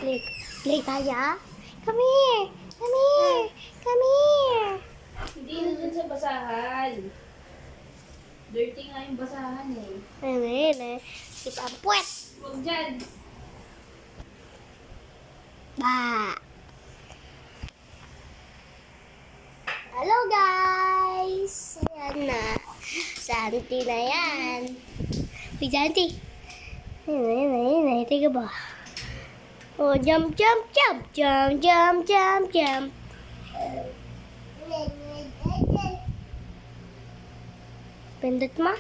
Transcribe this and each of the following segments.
Play. Play tayo, ah. Come here. Come here. Come here. Hindi na dun sa basahan. Dirty nga yung basahan eh. Ayun, ayun, eh. Kita ang puwet. Huwag dyan. Ba. Hello, guys. Ayan na. Santi na yan. Uy, Santi. Ayun, ayun, ayun, ayun. Teka ba? Oh, jump, jump, jump, jump, jump, jump, jump. Pindot mo?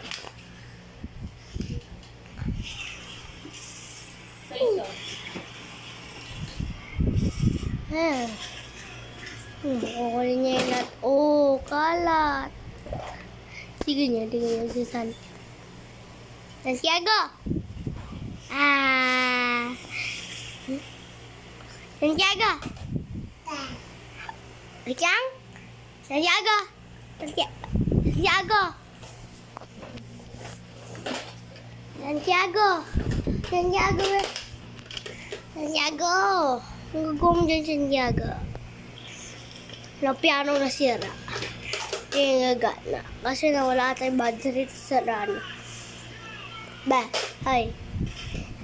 Sa iso. Ah. Kukunin niya yung lahat. Oh, kalat. Tingnan niya si Santiago. Ah. Santiago. Santiago. Santiago. Santiago. Santiago. Santiago. Santiago. Ang gagawin dyan, Santiago. Na piano nasira. Hindi gagana. Kasi nawala tayong battery sa run. Ba, ay.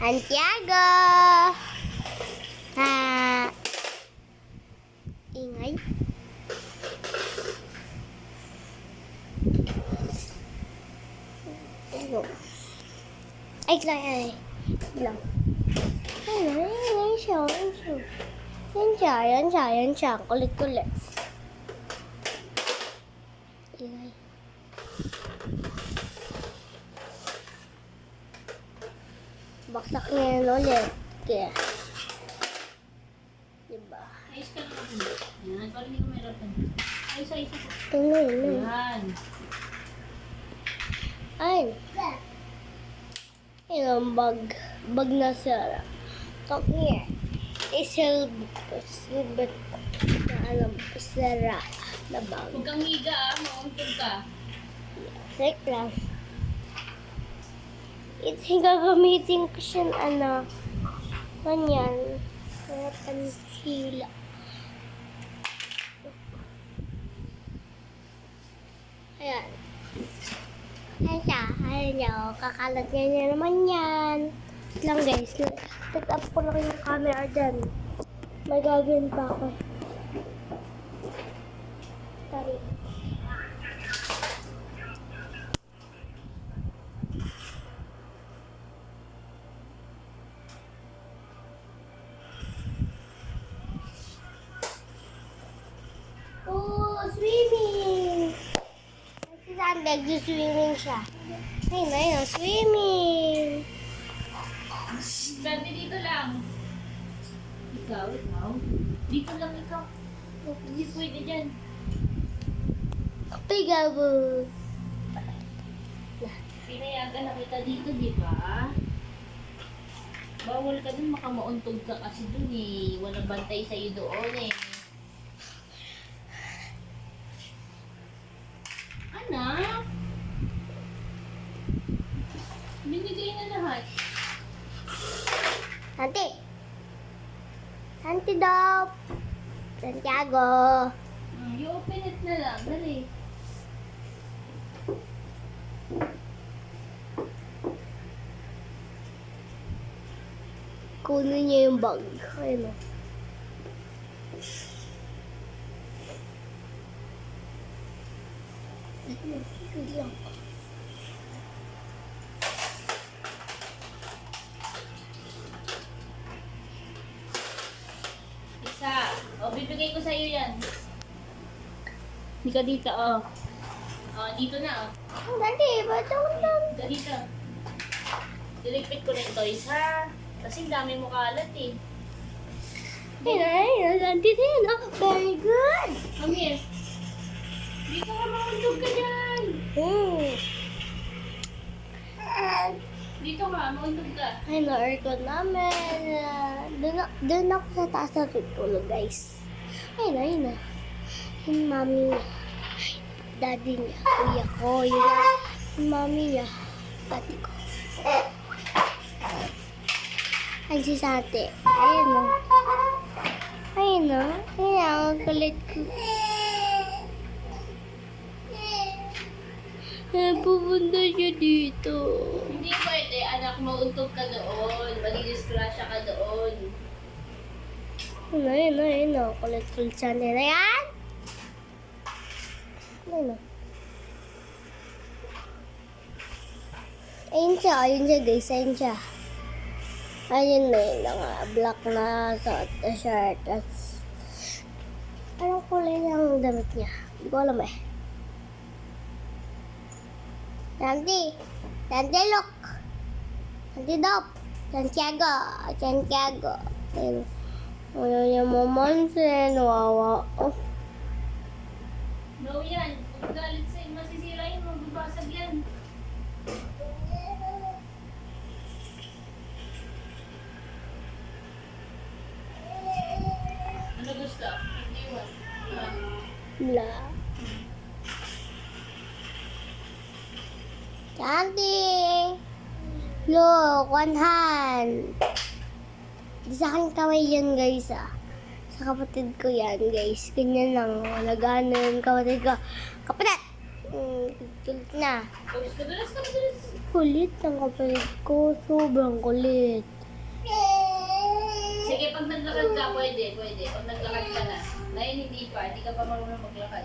Santiago! Ah. Ingay. Ano? Ay, ay. Lang. Yan siya. Yan siya. Kulit-kulit. Ingay. Baksak niya yan ulit. Kaya. Diba? Ayos ka lang ako. Yan. Parang hindi ko mahirapan. Ayos, ayos ako. Tingnan. Yan. Ay. Yung bag. Bag na sara. Come here. Silbit. Na alam. Sara. Na bag. Huwag kang higa ah. Mauntog ka. Check lang. Gagamitin ko siya ganyan. Para pansila. Ayan. Ayan siya. Ayan niya. Oh. Kakalat niya naman yan. Wait lang guys. Set up ko lang yung camera dyan. May gagawin pa ako. Sorry. Oh, swimming! Si Sandy, swimming siya. Ayun na yun, swimming! Santi dito lang. Ikaw. Dito lang ikaw. Hindi pwede dyan. Pigaboo! Pinayagan na kita dito, di ba? Bawal ka dun, makamauntog ka kasi dun eh. Walang bantay sa'yo doon eh. Anak? Binigay na lahat. Santi! Santi daw! Santiago! You open it na lang. Dali. Kunin niya yung bag. Ayun o. Hindi lang. Isa. O, bibigay ko sa'yo yan. Hindi ka dito, oh. Oh, dito na, oh. Dali, ba't ako lang? Dito. Dilipit ko rin toys, ha? Kasi dami mo kalat, eh. Ayun, Santi din. Oh, very good! Come here. Dito ka, maundog ka dyan. Dito ka, maundog ka. Ay, na-aircon namin. Doon ako sa taas na tutulog, guys. Ayun na. Yung mami niya. Daddy niya. Kuya ko. Yung mami niya. Pati ko. Ay, si Sate. Ayan o. Ayun o. Ayan, ang kulit ko. Pupunta siya dito. Hindi pwede, anak, mauntog ka doon. Maliliskrasya ka doon. Ayun o. Kulit-kulit siya nila yan. Ayun o. Ayun siya guys. Ayun siya. Ayun na yun nga. Black na suot na shirt. Tapos, anong kulay ng damit niya? Hindi ko alam eh. Santi! Santi, look! Santi, Dop! Santiago! Santiago! Ayun. Ayaw niya mamansin. Wawa. Oh. No yan. Kung galit sa'yo, masisira yun. Magbabasag yan. Ano gusto? Hindi one. Bla. Santi! Look! One hand! Di sa akin kaway yan guys ah. Sa kapatid ko yan guys. Ganyan lang. Naganon kapatid ko. Kapatid! Kulit na. Pagos ka dulas ka dulas. Kulit ng kapatid ko. Sobrang kulit. Sige, pag naglakad ka, pwede. Pag naglakad ka na. Ngayon hindi pa, hindi ka pa marunong maglakad.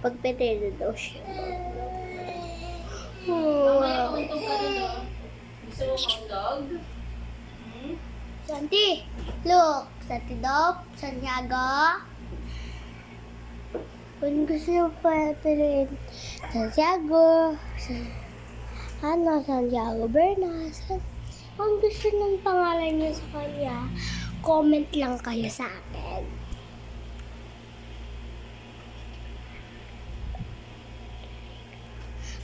Pagpetero daw siya. Mamaya mauntog ka doon, oh. Gusto mo mauntog? Santi! Look! Santi Dop! Santiago! Kung gusto nyo pa tuloyin, Santiago! Santiago Bernas. Kung gusto ng pangalan nyo sa kanya, comment lang kayo sa akin.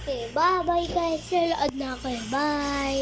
Okay, bye-bye guys. Nalood na kayo. Bye!